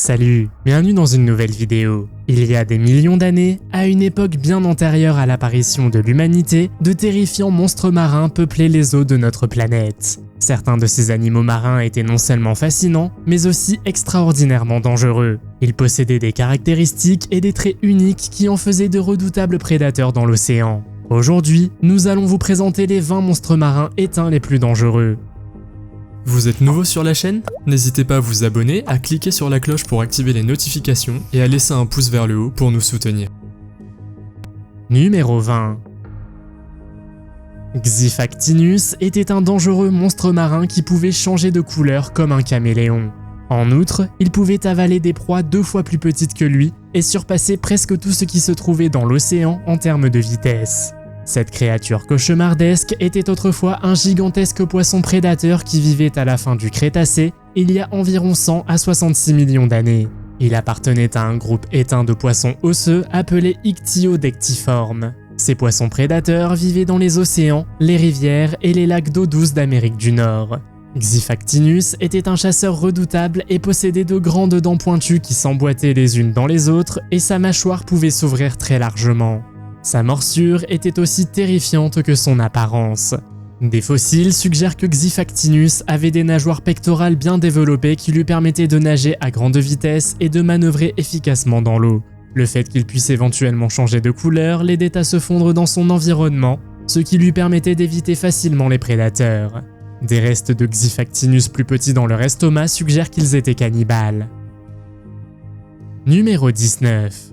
Salut, bienvenue dans une nouvelle vidéo. Il y a des millions d'années, à une époque bien antérieure à l'apparition de l'humanité, de terrifiants monstres marins peuplaient les eaux de notre planète. Certains de ces animaux marins étaient non seulement fascinants, mais aussi extraordinairement dangereux. Ils possédaient des caractéristiques et des traits uniques qui en faisaient de redoutables prédateurs dans l'océan. Aujourd'hui, nous allons vous présenter les 20 monstres marins éteints les plus dangereux. Vous êtes nouveau sur la chaîne? N'hésitez pas à vous abonner, à cliquer sur la cloche pour activer les notifications et à laisser un pouce vers le haut pour nous soutenir. Numéro 20. Xifactinus était un dangereux monstre marin qui pouvait changer de couleur comme un caméléon. En outre, il pouvait avaler des proies 2 fois plus petites que lui et surpasser presque tout ce qui se trouvait dans l'océan en termes de vitesse. Cette créature cauchemardesque était autrefois un gigantesque poisson prédateur qui vivait à la fin du Crétacé, il y a environ 100 à 66 millions d'années. Il appartenait à un groupe éteint de poissons osseux appelé Ichthyodectiformes. Ces poissons prédateurs vivaient dans les océans, les rivières et les lacs d'eau douce d'Amérique du Nord. Xifactinus était un chasseur redoutable et possédait de grandes dents pointues qui s'emboîtaient les unes dans les autres et sa mâchoire pouvait s'ouvrir très largement. Sa morsure était aussi terrifiante que son apparence. Des fossiles suggèrent que Xifactinus avait des nageoires pectorales bien développées qui lui permettaient de nager à grande vitesse et de manœuvrer efficacement dans l'eau. Le fait qu'il puisse éventuellement changer de couleur l'aidait à se fondre dans son environnement, ce qui lui permettait d'éviter facilement les prédateurs. Des restes de Xifactinus plus petits dans leur estomac suggèrent qu'ils étaient cannibales. Numéro 19.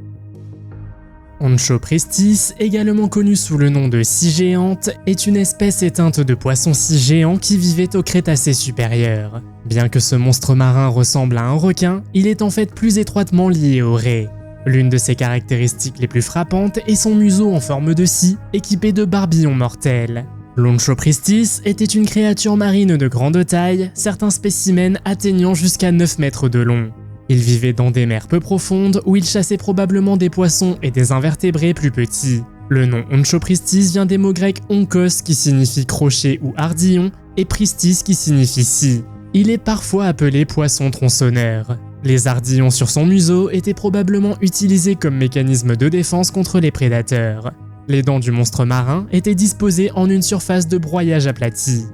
Onchoprestis, également connu sous le nom de scie géante, est une espèce éteinte de poisson-scie géant qui vivait au Crétacé supérieur. Bien que ce monstre marin ressemble à un requin, il est en fait plus étroitement lié aux raies. L'une de ses caractéristiques les plus frappantes est son museau en forme de scie, équipé de barbillons mortels. L'Onchoprestis était une créature marine de grande taille, certains spécimens atteignant jusqu'à 9 mètres de long. Il vivait dans des mers peu profondes où il chassait probablement des poissons et des invertébrés plus petits. Le nom Onchoprestis vient des mots grecs onkos qui signifie crochet ou ardillon et pristis qui signifie scie. Il est parfois appelé poisson tronçonneur. Les ardillons sur son museau étaient probablement utilisés comme mécanisme de défense contre les prédateurs. Les dents du monstre marin étaient disposées en une surface de broyage aplatie.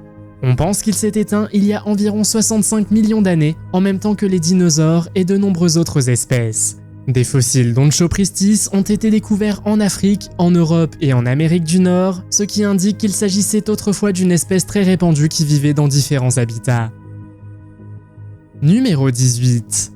On pense qu'il s'est éteint il y a environ 65 millions d'années, en même temps que les dinosaures et de nombreuses autres espèces. Des fossiles d'Onchoprestis ont été découverts en Afrique, en Europe et en Amérique du Nord, ce qui indique qu'il s'agissait autrefois d'une espèce très répandue qui vivait dans différents habitats. Numéro 18.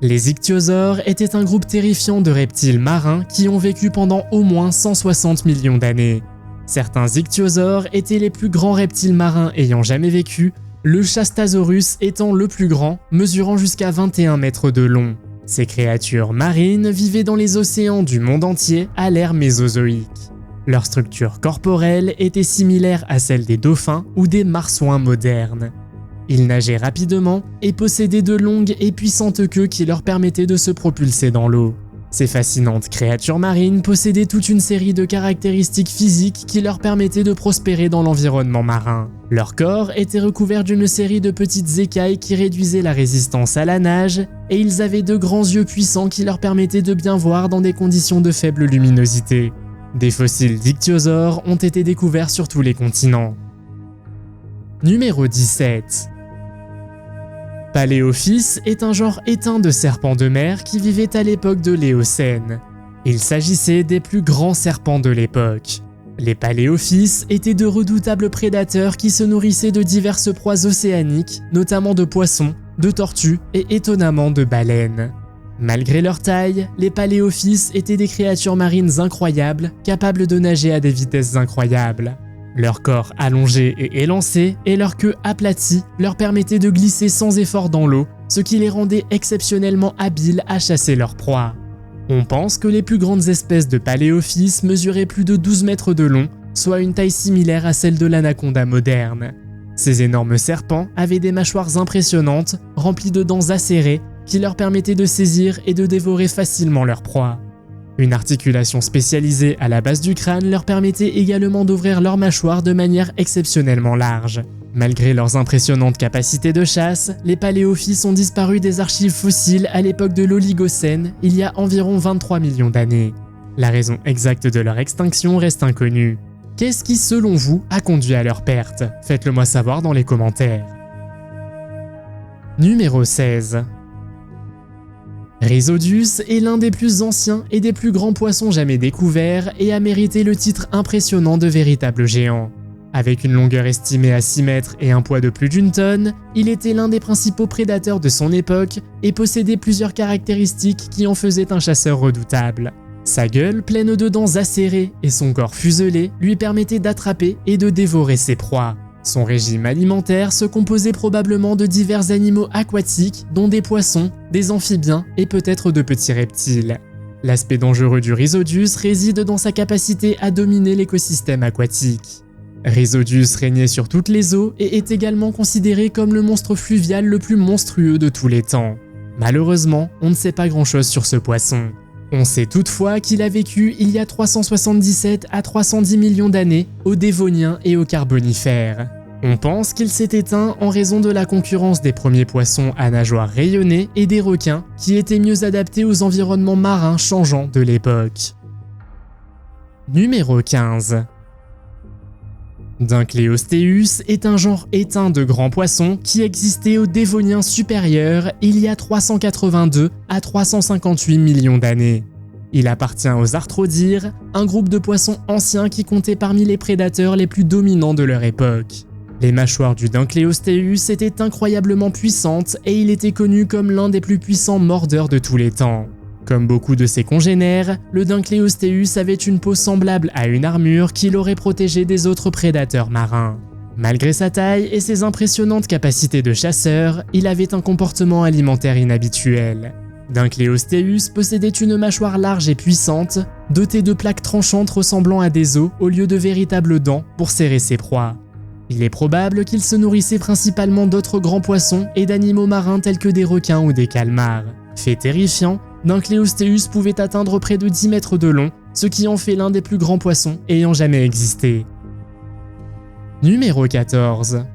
Les ichthyosaures étaient un groupe terrifiant de reptiles marins qui ont vécu pendant au moins 160 millions d'années. Certains ichthyosaures étaient les plus grands reptiles marins ayant jamais vécu, le Chastasaurus étant le plus grand, mesurant jusqu'à 21 mètres de long. Ces créatures marines vivaient dans les océans du monde entier à l'ère mésozoïque. Leur structure corporelle était similaire à celle des dauphins ou des marsouins modernes. Ils nageaient rapidement et possédaient de longues et puissantes queues qui leur permettaient de se propulser dans l'eau. Ces fascinantes créatures marines possédaient toute une série de caractéristiques physiques qui leur permettaient de prospérer dans l'environnement marin. Leur corps était recouvert d'une série de petites écailles qui réduisaient la résistance à la nage, et ils avaient de grands yeux puissants qui leur permettaient de bien voir dans des conditions de faible luminosité. Des fossiles d'ichthyosaures ont été découverts sur tous les continents. Numéro 17. Paléophis est un genre éteint de serpents de mer qui vivait à l'époque de l'Éocène. Il s'agissait des plus grands serpents de l'époque. Les paléophis étaient de redoutables prédateurs qui se nourrissaient de diverses proies océaniques, notamment de poissons, de tortues et étonnamment de baleines. Malgré leur taille, les paléophis étaient des créatures marines incroyables, capables de nager à des vitesses incroyables. Leur corps allongé et élancé et leur queue aplatie leur permettaient de glisser sans effort dans l'eau, ce qui les rendait exceptionnellement habiles à chasser leurs proies. On pense que les plus grandes espèces de paléophis mesuraient plus de 12 mètres de long, soit une taille similaire à celle de l'anaconda moderne. Ces énormes serpents avaient des mâchoires impressionnantes, remplies de dents acérées, qui leur permettaient de saisir et de dévorer facilement leurs proies. Une articulation spécialisée à la base du crâne leur permettait également d'ouvrir leur mâchoire de manière exceptionnellement large. Malgré leurs impressionnantes capacités de chasse, les paléophytes ont disparu des archives fossiles à l'époque de l'Oligocène, il y a environ 23 millions d'années. La raison exacte de leur extinction reste inconnue. Qu'est-ce qui, selon vous, a conduit à leur perte? Faites-le moi savoir dans les commentaires. Numéro 16. Rhizodius est l'un des plus anciens et des plus grands poissons jamais découverts et a mérité le titre impressionnant de véritable géant. Avec une longueur estimée à 6 mètres et un poids de plus d'1 tonne, il était l'un des principaux prédateurs de son époque et possédait plusieurs caractéristiques qui en faisaient un chasseur redoutable. Sa gueule pleine de dents acérées et son corps fuselé lui permettaient d'attraper et de dévorer ses proies. Son régime alimentaire se composait probablement de divers animaux aquatiques, dont des poissons, des amphibiens et peut-être de petits reptiles. L'aspect dangereux du Rhizodius réside dans sa capacité à dominer l'écosystème aquatique. Rhizodius régnait sur toutes les eaux et est également considéré comme le monstre fluvial le plus monstrueux de tous les temps. Malheureusement, on ne sait pas grand-chose sur ce poisson. On sait toutefois qu'il a vécu il y a 377 à 310 millions d'années au Dévonien et au Carbonifère. On pense qu'il s'est éteint en raison de la concurrence des premiers poissons à nageoires rayonnées et des requins qui étaient mieux adaptés aux environnements marins changeants de l'époque. Numéro 15. Dunkleosteus est un genre éteint de grands poissons qui existait au Dévonien supérieur il y a 382 à 358 millions d'années. Il appartient aux arthrodires, un groupe de poissons anciens qui comptait parmi les prédateurs les plus dominants de leur époque. Les mâchoires du Dunkleosteus étaient incroyablement puissantes et il était connu comme l'un des plus puissants mordeurs de tous les temps. Comme beaucoup de ses congénères, le Dunkleosteus avait une peau semblable à une armure qui l'aurait protégé des autres prédateurs marins. Malgré sa taille et ses impressionnantes capacités de chasseur, il avait un comportement alimentaire inhabituel. Dunkleosteus possédait une mâchoire large et puissante, dotée de plaques tranchantes ressemblant à des os au lieu de véritables dents pour serrer ses proies. Il est probable qu'il se nourrissait principalement d'autres grands poissons et d'animaux marins tels que des requins ou des calmars. Fait terrifiant, Dunkleosteus pouvait atteindre près de 10 mètres de long, ce qui en fait l'un des plus grands poissons ayant jamais existé. Numéro 14.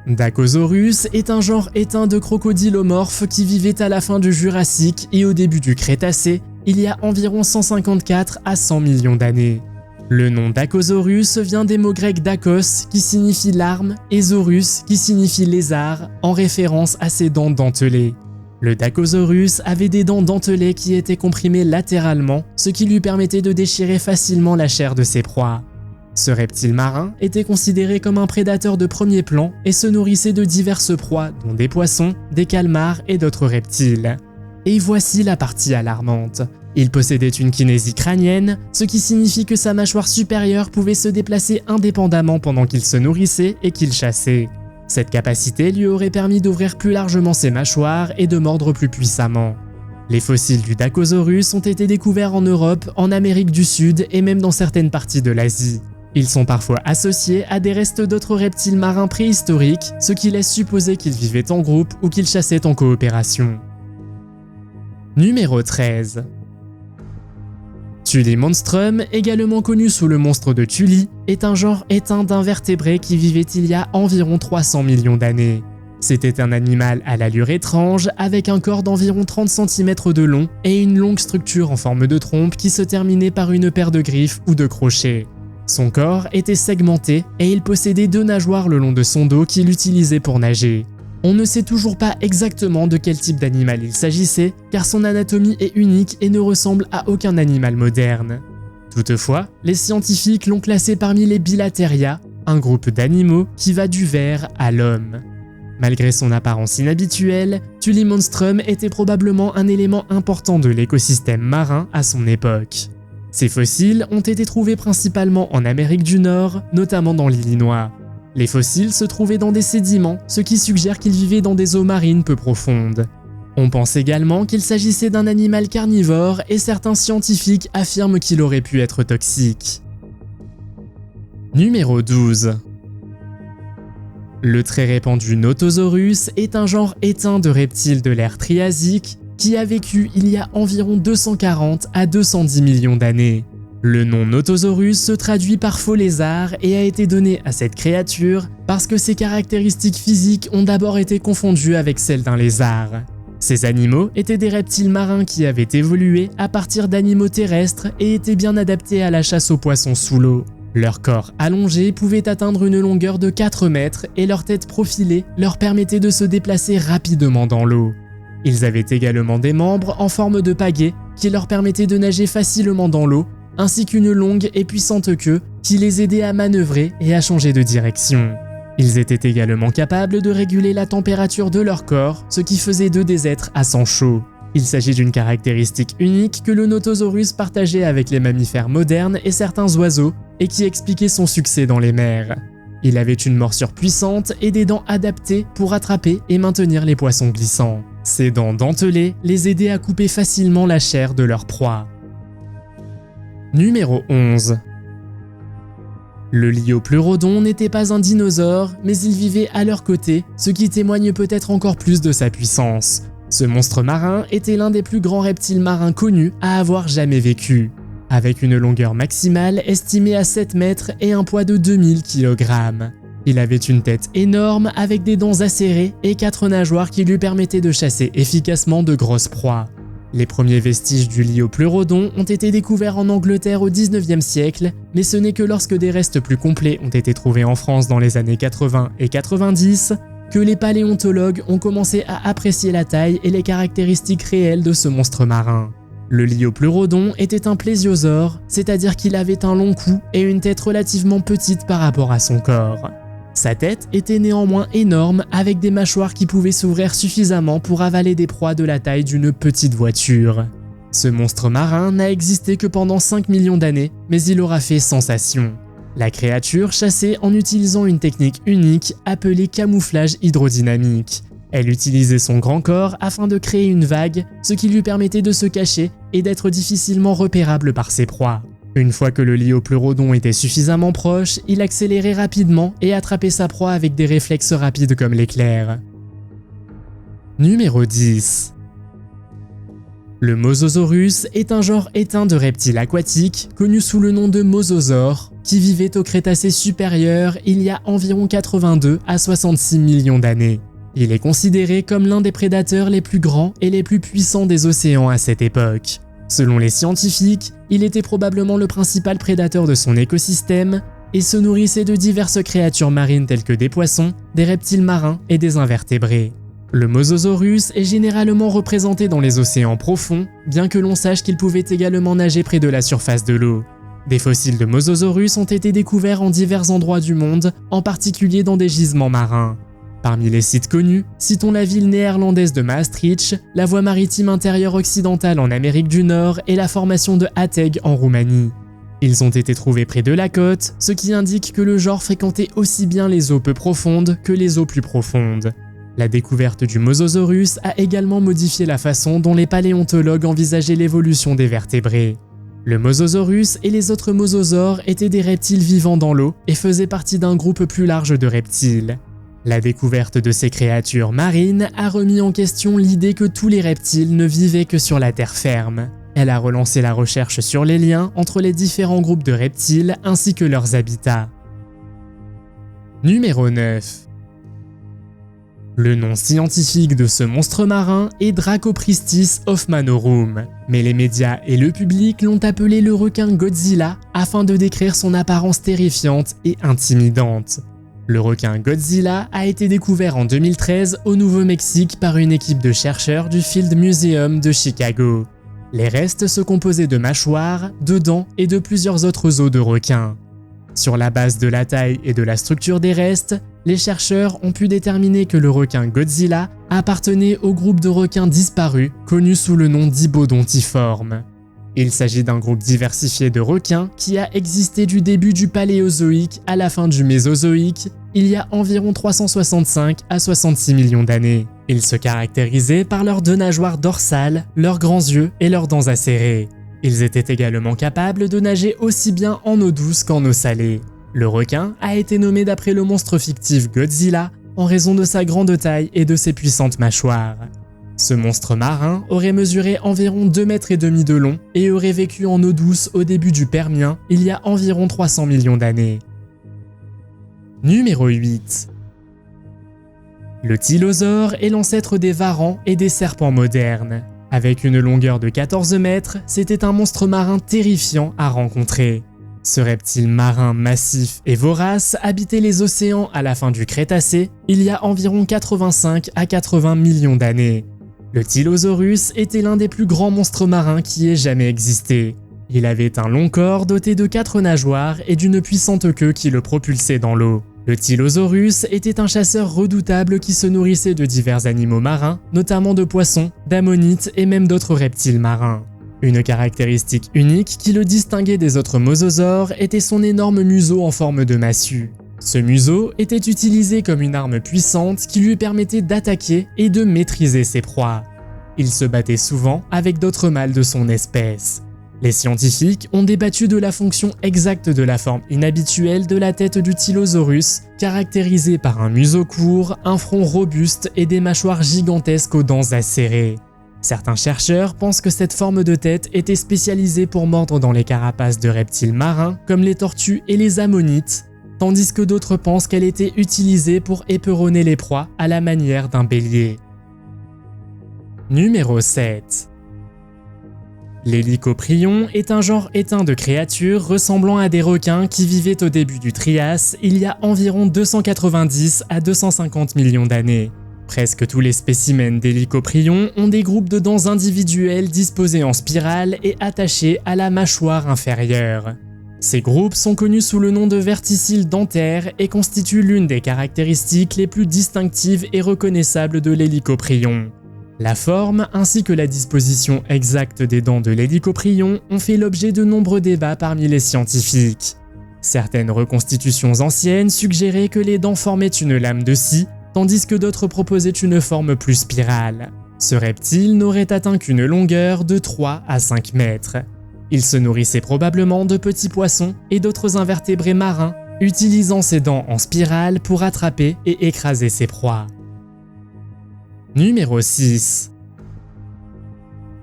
Dacosaurus est un genre éteint de crocodilomorphes qui vivait à la fin du Jurassique et au début du Crétacé, il y a environ 154 à 100 millions d'années. Le nom Dacosaurus vient des mots grecs dakos qui signifie larme et saurus qui signifie lézard, en référence à ses dents dentelées. Le Dacosaurus avait des dents dentelées qui étaient comprimées latéralement, ce qui lui permettait de déchirer facilement la chair de ses proies. Ce reptile marin était considéré comme un prédateur de premier plan et se nourrissait de diverses proies, dont des poissons, des calmars et d'autres reptiles. Et voici la partie alarmante. Il possédait une kinésie crânienne, ce qui signifie que sa mâchoire supérieure pouvait se déplacer indépendamment pendant qu'il se nourrissait et qu'il chassait. Cette capacité lui aurait permis d'ouvrir plus largement ses mâchoires et de mordre plus puissamment. Les fossiles du Dacosaurus ont été découverts en Europe, en Amérique du Sud et même dans certaines parties de l'Asie. Ils sont parfois associés à des restes d'autres reptiles marins préhistoriques, ce qui laisse supposer qu'ils vivaient en groupe ou qu'ils chassaient en coopération. Numéro 13. Tullimonstrum, également connu sous le monstre de Tully, est un genre éteint d'invertébrés qui vivait il y a environ 300 millions d'années. C'était un animal à l'allure étrange, avec un corps d'environ 30 cm de long et une longue structure en forme de trompe qui se terminait par une paire de griffes ou de crochets. Son corps était segmenté et il possédait 2 nageoires le long de son dos qu'il utilisait pour nager. On ne sait toujours pas exactement de quel type d'animal il s'agissait, car son anatomie est unique et ne ressemble à aucun animal moderne. Toutefois, les scientifiques l'ont classé parmi les Bilateria, un groupe d'animaux qui va du ver à l'homme. Malgré son apparence inhabituelle, Tullimonstrum était probablement un élément important de l'écosystème marin à son époque. Ces fossiles ont été trouvés principalement en Amérique du Nord, notamment dans l'Illinois. Les fossiles se trouvaient dans des sédiments, ce qui suggère qu'ils vivaient dans des eaux marines peu profondes. On pense également qu'il s'agissait d'un animal carnivore et certains scientifiques affirment qu'il aurait pu être toxique. Numéro 12. Le très répandu Notosaurus est un genre éteint de reptiles de l'ère Triasique qui a vécu il y a environ 240 à 210 millions d'années. Le nom Notosaurus se traduit par faux lézard et a été donné à cette créature parce que ses caractéristiques physiques ont d'abord été confondues avec celles d'un lézard. Ces animaux étaient des reptiles marins qui avaient évolué à partir d'animaux terrestres et étaient bien adaptés à la chasse aux poissons sous l'eau. Leur corps allongé pouvait atteindre une longueur de 4 mètres et leur tête profilée leur permettait de se déplacer rapidement dans l'eau. Ils avaient également des membres en forme de pagaie qui leur permettaient de nager facilement dans l'eau, ainsi qu'une longue et puissante queue qui les aidait à manœuvrer et à changer de direction. Ils étaient également capables de réguler la température de leur corps, ce qui faisait d'eux des êtres à sang chaud. Il s'agit d'une caractéristique unique que le Notosaurus partageait avec les mammifères modernes et certains oiseaux, et qui expliquait son succès dans les mers. Il avait une morsure puissante et des dents adaptées pour attraper et maintenir les poissons glissants. Ses dents dentelées les aidaient à couper facilement la chair de leur proie. Numéro 11. Le Liopleurodon n'était pas un dinosaure, mais il vivait à leur côté, ce qui témoigne peut-être encore plus de sa puissance. Ce monstre marin était l'un des plus grands reptiles marins connus à avoir jamais vécu, avec une longueur maximale estimée à 7 mètres et un poids de 2000 kg. Il avait une tête énorme avec des dents acérées et 4 nageoires qui lui permettaient de chasser efficacement de grosses proies. Les premiers vestiges du Liopleurodon ont été découverts en Angleterre au 19e siècle, mais ce n'est que lorsque des restes plus complets ont été trouvés en France dans les années 80 et 90 que les paléontologues ont commencé à apprécier la taille et les caractéristiques réelles de ce monstre marin. Le Liopleurodon était un plésiosaure, c'est-à-dire qu'il avait un long cou et une tête relativement petite par rapport à son corps. Sa tête était néanmoins énorme avec des mâchoires qui pouvaient s'ouvrir suffisamment pour avaler des proies de la taille d'une petite voiture. Ce monstre marin n'a existé que pendant 5 millions d'années, mais il aura fait sensation. La créature chassait en utilisant une technique unique appelée camouflage hydrodynamique. Elle utilisait son grand corps afin de créer une vague, ce qui lui permettait de se cacher et d'être difficilement repérable par ses proies. Une fois que le Liopleurodon était suffisamment proche, il accélérait rapidement et attrapait sa proie avec des réflexes rapides comme l'éclair. Numéro 10. Le Mosasaurus est un genre éteint de reptiles aquatiques connu sous le nom de mosasaures qui vivait au Crétacé supérieur il y a environ 82 à 66 millions d'années. Il est considéré comme l'un des prédateurs les plus grands et les plus puissants des océans à cette époque. Selon les scientifiques, il était probablement le principal prédateur de son écosystème et se nourrissait de diverses créatures marines telles que des poissons, des reptiles marins et des invertébrés. Le Mosasaurus est généralement représenté dans les océans profonds, bien que l'on sache qu'il pouvait également nager près de la surface de l'eau. Des fossiles de Mosasaurus ont été découverts en divers endroits du monde, en particulier dans des gisements marins. Parmi les sites connus, citons la ville néerlandaise de Maastricht, la voie maritime intérieure occidentale en Amérique du Nord et la formation de Hateg en Roumanie. Ils ont été trouvés près de la côte, ce qui indique que le genre fréquentait aussi bien les eaux peu profondes que les eaux plus profondes. La découverte du Mosasaurus a également modifié la façon dont les paléontologues envisageaient l'évolution des vertébrés. Le Mosasaurus et les autres mosasaures étaient des reptiles vivant dans l'eau et faisaient partie d'un groupe plus large de reptiles. La découverte de ces créatures marines a remis en question l'idée que tous les reptiles ne vivaient que sur la terre ferme. Elle a relancé la recherche sur les liens entre les différents groupes de reptiles ainsi que leurs habitats. Numéro 9. Le nom scientifique de ce monstre marin est Dracopristis hoffmannorum, mais les médias et le public l'ont appelé le requin Godzilla afin de décrire son apparence terrifiante et intimidante. Le requin Godzilla a été découvert en 2013 au Nouveau-Mexique par une équipe de chercheurs du Field Museum de Chicago. Les restes se composaient de mâchoires, de dents et de plusieurs autres os de requins. Sur la base de la taille et de la structure des restes, les chercheurs ont pu déterminer que le requin Godzilla appartenait au groupe de requins disparus connu sous le nom d'Hypodontiformes. Il s'agit d'un groupe diversifié de requins qui a existé du début du Paléozoïque à la fin du Mésozoïque, il y a environ 365 à 66 millions d'années. Ils se caractérisaient par leurs 2 nageoires dorsales, leurs grands yeux et leurs dents acérées. Ils étaient également capables de nager aussi bien en eau douce qu'en eau salée. Le requin a été nommé d'après le monstre fictif Godzilla en raison de sa grande taille et de ses puissantes mâchoires. Ce monstre marin aurait mesuré environ 2,5 mètres de long et aurait vécu en eau douce au début du Permien, il y a environ 300 millions d'années. Numéro 8. Le tylosaure est l'ancêtre des varans et des serpents modernes. Avec une longueur de 14 mètres, c'était un monstre marin terrifiant à rencontrer. Ce reptile marin massif et vorace habitait les océans à la fin du Crétacé, il y a environ 85 à 80 millions d'années. Le Tylosaurus était l'un des plus grands monstres marins qui ait jamais existé. Il avait un long corps doté de 4 nageoires et d'une puissante queue qui le propulsait dans l'eau. Le Tylosaurus était un chasseur redoutable qui se nourrissait de divers animaux marins, notamment de poissons, d'ammonites et même d'autres reptiles marins. Une caractéristique unique qui le distinguait des autres mosasaures était son énorme museau en forme de massue. Ce museau était utilisé comme une arme puissante qui lui permettait d'attaquer et de maîtriser ses proies. Il se battait souvent avec d'autres mâles de son espèce. Les scientifiques ont débattu de la fonction exacte de la forme inhabituelle de la tête du Tylosaurus, caractérisée par un museau court, un front robuste et des mâchoires gigantesques aux dents acérées. Certains chercheurs pensent que cette forme de tête était spécialisée pour mordre dans les carapaces de reptiles marins comme les tortues et les ammonites, tandis que d'autres pensent qu'elle était utilisée pour éperonner les proies à la manière d'un bélier. Numéro 7. L'hélicoprion est un genre éteint de créatures ressemblant à des requins qui vivaient au début du Trias il y a environ 290 à 250 millions d'années. Presque tous les spécimens d'hélicoprion ont des groupes de dents individuelles disposés en spirale et attachés à la mâchoire inférieure. Ces groupes sont connus sous le nom de verticilles dentaires et constituent l'une des caractéristiques les plus distinctives et reconnaissables de l'hélicoprion. La forme ainsi que la disposition exacte des dents de l'hélicoprion ont fait l'objet de nombreux débats parmi les scientifiques. Certaines reconstitutions anciennes suggéraient que les dents formaient une lame de scie, tandis que d'autres proposaient une forme plus spirale. Ce reptile n'aurait atteint qu'une longueur de 3 à 5 mètres. Il se nourrissait probablement de petits poissons et d'autres invertébrés marins, utilisant ses dents en spirale pour attraper et écraser ses proies. Numéro 6.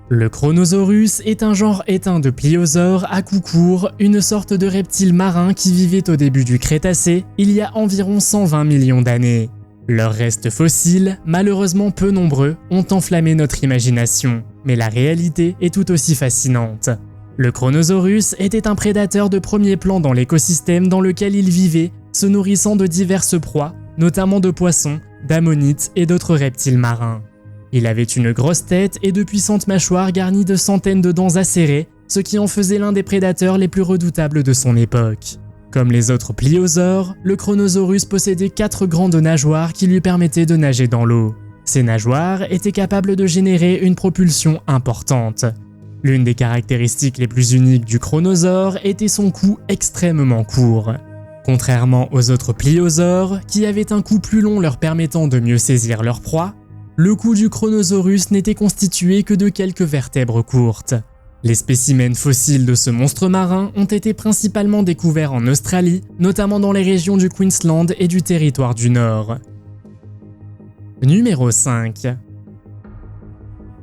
Le Chronosaurus est un genre éteint de pliosaures à cou court, une sorte de reptile marin qui vivait au début du Crétacé, il y a environ 120 millions d'années. Leurs restes fossiles, malheureusement peu nombreux, ont enflammé notre imagination, mais la réalité est tout aussi fascinante. Le Chronosaurus était un prédateur de premier plan dans l'écosystème dans lequel il vivait, se nourrissant de diverses proies, notamment de poissons, d'ammonites et d'autres reptiles marins. Il avait une grosse tête et de puissantes mâchoires garnies de centaines de dents acérées, ce qui en faisait l'un des prédateurs les plus redoutables de son époque. Comme les autres pliosaures, le Chronosaurus possédait 4 grandes nageoires qui lui permettaient de nager dans l'eau. Ces nageoires étaient capables de générer une propulsion importante. L'une des caractéristiques les plus uniques du Chronosaure était son cou extrêmement court. Contrairement aux autres pliosaures, qui avaient un cou plus long leur permettant de mieux saisir leur proie, le cou du Chronosaurus n'était constitué que de quelques vertèbres courtes. Les spécimens fossiles de ce monstre marin ont été principalement découverts en Australie, notamment dans les régions du Queensland et du Territoire du Nord. Numéro 5.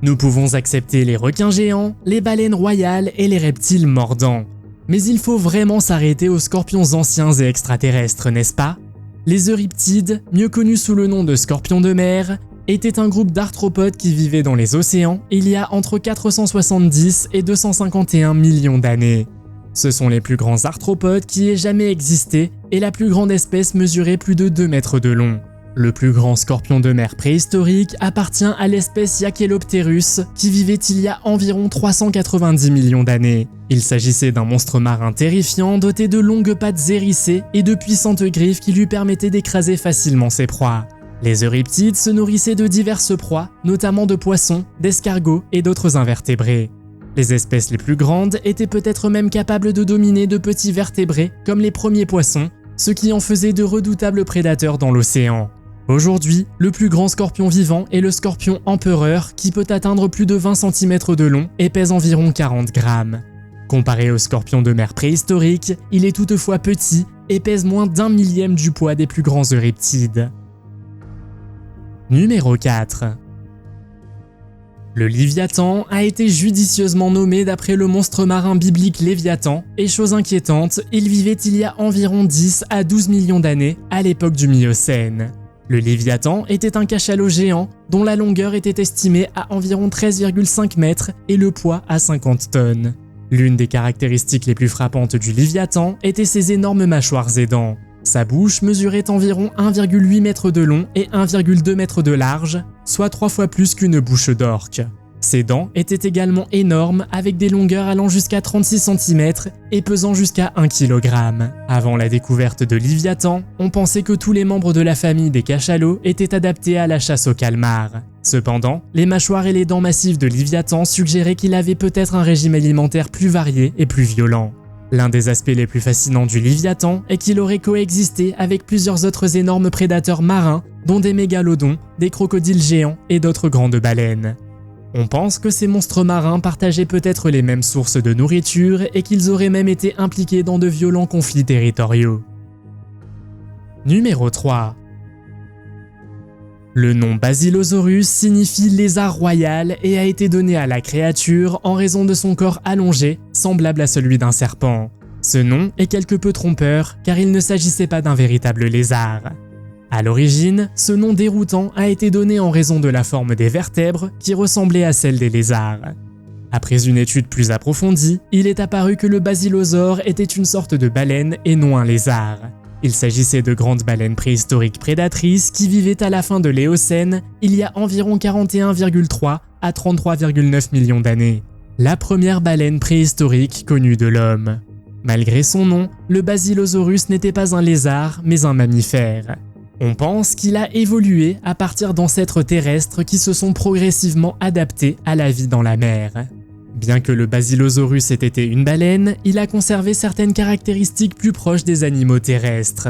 Nous pouvons accepter les requins géants, les baleines royales et les reptiles mordants. Mais il faut vraiment s'arrêter aux scorpions anciens et extraterrestres, n'est-ce pas? Les euriptides, mieux connus sous le nom de scorpions de mer, étaient un groupe d'arthropodes qui vivaient dans les océans il y a entre 470 et 251 millions d'années. Ce sont les plus grands arthropodes qui aient jamais existé et la plus grande espèce mesurait plus de 2 mètres de long. Le plus grand scorpion de mer préhistorique appartient à l'espèce Yachelopterus qui vivait il y a environ 390 millions d'années. Il s'agissait d'un monstre marin terrifiant doté de longues pattes hérissées et de puissantes griffes qui lui permettaient d'écraser facilement ses proies. Les euriptides se nourrissaient de diverses proies, notamment de poissons, d'escargots et d'autres invertébrés. Les espèces les plus grandes étaient peut-être même capables de dominer de petits vertébrés comme les premiers poissons, ce qui en faisait de redoutables prédateurs dans l'océan. Aujourd'hui, le plus grand scorpion vivant est le scorpion empereur qui peut atteindre plus de 20 cm de long et pèse environ 40 grammes. Comparé au scorpion de mer préhistorique, il est toutefois petit et pèse moins d'1 millième du poids des plus grands euriptides. Numéro 4. Le Léviathan a été judicieusement nommé d'après le monstre marin biblique Léviathan, et chose inquiétante, il vivait il y a environ 10 à 12 millions d'années à l'époque du Miocène. Le Léviathan était un cachalot géant dont la longueur était estimée à environ 13,5 mètres et le poids à 50 tonnes. L'une des caractéristiques les plus frappantes du Léviathan était ses énormes mâchoires et dents. Sa bouche mesurait environ 1,8 mètre de long et 1,2 mètre de large, soit 3 fois plus qu'une bouche d'orque. Ses dents étaient également énormes avec des longueurs allant jusqu'à 36 cm et pesant jusqu'à 1 kg. Avant la découverte de Léviathan, on pensait que tous les membres de la famille des cachalots étaient adaptés à la chasse au calmar. Cependant, les mâchoires et les dents massives de Léviathan suggéraient qu'il avait peut-être un régime alimentaire plus varié et plus violent. L'un des aspects les plus fascinants du Léviathan est qu'il aurait coexisté avec plusieurs autres énormes prédateurs marins, dont des mégalodons, des crocodiles géants et d'autres grandes baleines. On pense que ces monstres marins partageaient peut-être les mêmes sources de nourriture et qu'ils auraient même été impliqués dans de violents conflits territoriaux. Numéro 3. Le nom Basilosaurus signifie lézard royal et a été donné à la créature en raison de son corps allongé, semblable à celui d'un serpent. Ce nom est quelque peu trompeur car il ne s'agissait pas d'un véritable lézard. À l'origine, ce nom déroutant a été donné en raison de la forme des vertèbres qui ressemblaient à celles des lézards. Après une étude plus approfondie, il est apparu que le basilosaure était une sorte de baleine et non un lézard. Il s'agissait de grandes baleines préhistoriques prédatrices qui vivaient à la fin de l'Éocène, il y a environ 41,3 à 33,9 millions d'années. La première baleine préhistorique connue de l'homme. Malgré son nom, le Basilosaurus n'était pas un lézard, mais un mammifère. On pense qu'il a évolué à partir d'ancêtres terrestres qui se sont progressivement adaptés à la vie dans la mer. Bien que le Basilosaurus ait été une baleine, il a conservé certaines caractéristiques plus proches des animaux terrestres.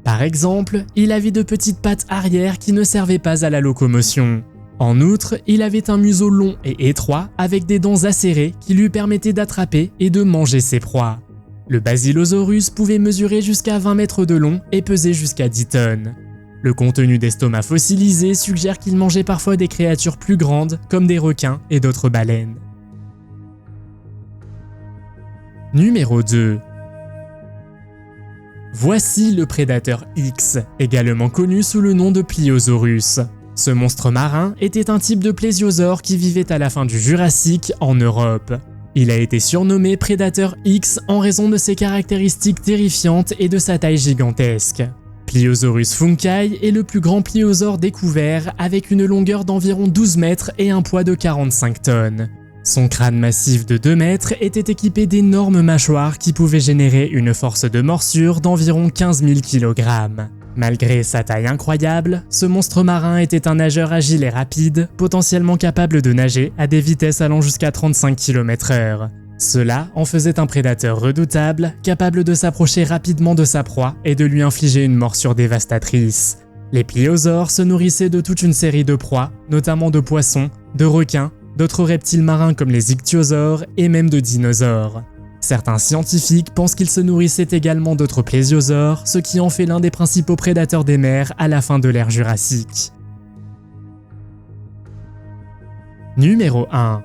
Par exemple, il avait de petites pattes arrière qui ne servaient pas à la locomotion. En outre, il avait un museau long et étroit avec des dents acérées qui lui permettaient d'attraper et de manger ses proies. Le Basilosaurus pouvait mesurer jusqu'à 20 mètres de long et peser jusqu'à 10 tonnes. Le contenu d'estomac fossilisé suggère qu'il mangeait parfois des créatures plus grandes comme des requins et d'autres baleines. Numéro 2. Voici le prédateur X, également connu sous le nom de Pliosaurus. Ce monstre marin était un type de plésiosaure qui vivait à la fin du Jurassique en Europe. Il a été surnommé prédateur X en raison de ses caractéristiques terrifiantes et de sa taille gigantesque. Pliosaurus funkai est le plus grand pliosaure découvert avec une longueur d'environ 12 mètres et un poids de 45 tonnes. Son crâne massif de 2 mètres était équipé d'énormes mâchoires qui pouvaient générer une force de morsure d'environ 15 000 kg. Malgré sa taille incroyable, ce monstre marin était un nageur agile et rapide, potentiellement capable de nager à des vitesses allant jusqu'à 35 km/h. Cela en faisait un prédateur redoutable, capable de s'approcher rapidement de sa proie et de lui infliger une morsure dévastatrice. Les pliosaures se nourrissaient de toute une série de proies, notamment de poissons, de requins, d'autres reptiles marins comme les ichthyosaures et même de dinosaures. Certains scientifiques pensent qu'ils se nourrissaient également d'autres plésiosaures, ce qui en fait l'un des principaux prédateurs des mers à la fin de l'ère jurassique. Numéro 1.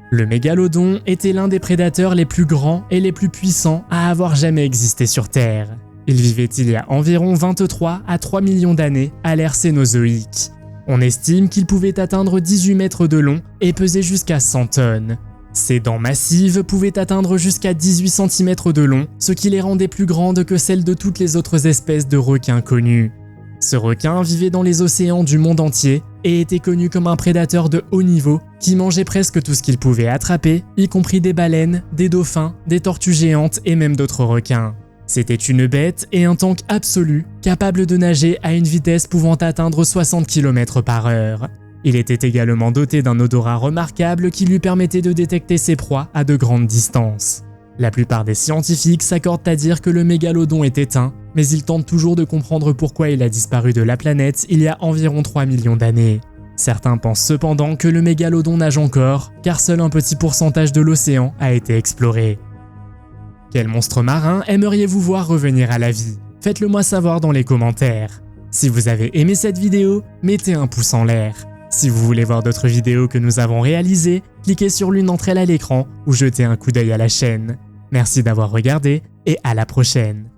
Le mégalodon était l'un des prédateurs les plus grands et les plus puissants à avoir jamais existé sur Terre. Il vivait il y a environ 23 à 3 millions d'années à l'ère cénozoïque. On estime qu'il pouvait atteindre 18 mètres de long et peser jusqu'à 100 tonnes. Ses dents massives pouvaient atteindre jusqu'à 18 cm de long, ce qui les rendait plus grandes que celles de toutes les autres espèces de requins connues. Ce requin vivait dans les océans du monde entier et était connu comme un prédateur de haut niveau qui mangeait presque tout ce qu'il pouvait attraper, y compris des baleines, des dauphins, des tortues géantes et même d'autres requins. C'était une bête et un tank absolu, capable de nager à une vitesse pouvant atteindre 60 km/h. Il était également doté d'un odorat remarquable qui lui permettait de détecter ses proies à de grandes distances. La plupart des scientifiques s'accordent à dire que le mégalodon est éteint, mais ils tentent toujours de comprendre pourquoi il a disparu de la planète il y a environ 3 millions d'années. Certains pensent cependant que le mégalodon nage encore, car seul un petit pourcentage de l'océan a été exploré. Quel monstre marin aimeriez-vous voir revenir à la vie? Faites-le moi savoir dans les commentaires. Si vous avez aimé cette vidéo, mettez un pouce en l'air. Si vous voulez voir d'autres vidéos que nous avons réalisées, cliquez sur l'une d'entre elles à l'écran ou jetez un coup d'œil à la chaîne. Merci d'avoir regardé et à la prochaine.